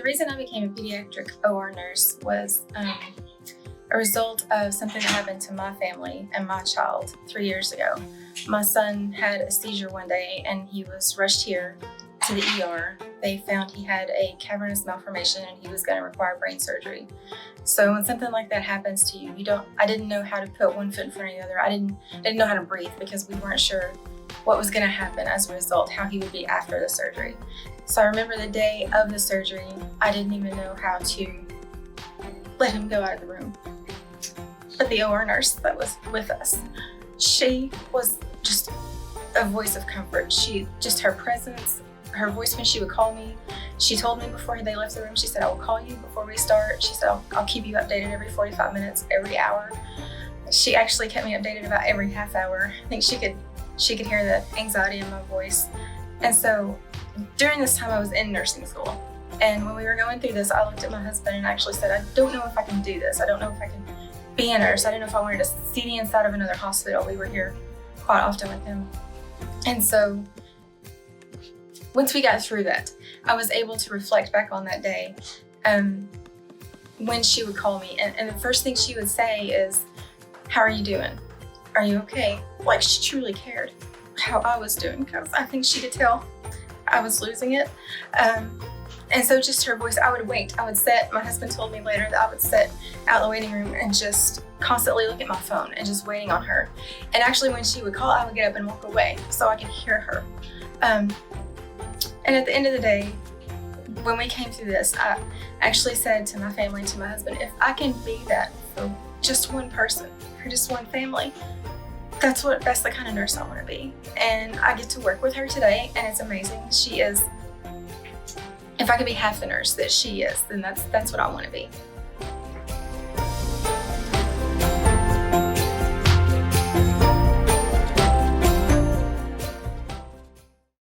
The reason I became a pediatric OR nurse was a result of something that happened to my family and my child 3 years ago. My son had a seizure one day and he was rushed here to the ER. They found he had a cavernous malformation and he was going to require brain surgery. So when something like that happens to you, I didn't know how to put one foot in front of the other. I didn't know how to breathe because we weren't sure what was going to happen as a result, how he would be after the surgery. So I remember the day of the surgery, I didn't even know how to let him go out of the room. But the OR nurse that was with us, she was just a voice of comfort. Her presence, her voice when she would call me, she told me before they left the room, she said, "I will call you before we start." She said, I'll keep you updated every 45 minutes, every hour. She actually kept me updated about every half hour. I think she could hear the anxiety in my voice. And so during this time I was in nursing school. And when we were going through this, I looked at my husband and actually said, I don't know if I can do this. I don't know if I can be a nurse. I didn't know if I wanted to see the inside of another hospital. We were here quite often with him. And so once we got through that, I was able to reflect back on that day when she would call me. And the first thing she would say is, "How are you doing? Are you okay?" Like she truly cared how I was doing because I think she could tell I was losing it. And so just her voice, I would wait. My husband told me later that I would sit out in the waiting room and just constantly look at my phone and just waiting on her. And actually when she would call, I would get up and walk away so I could hear her. And at the end of the day, when we came through this, I actually said to my family, to my husband, if I can be that for just one person, for just one family, that's the kind of nurse I want to be. And I get to work with her today, and it's amazing. She is, if I could be half the nurse that she is, then that's what I want to be.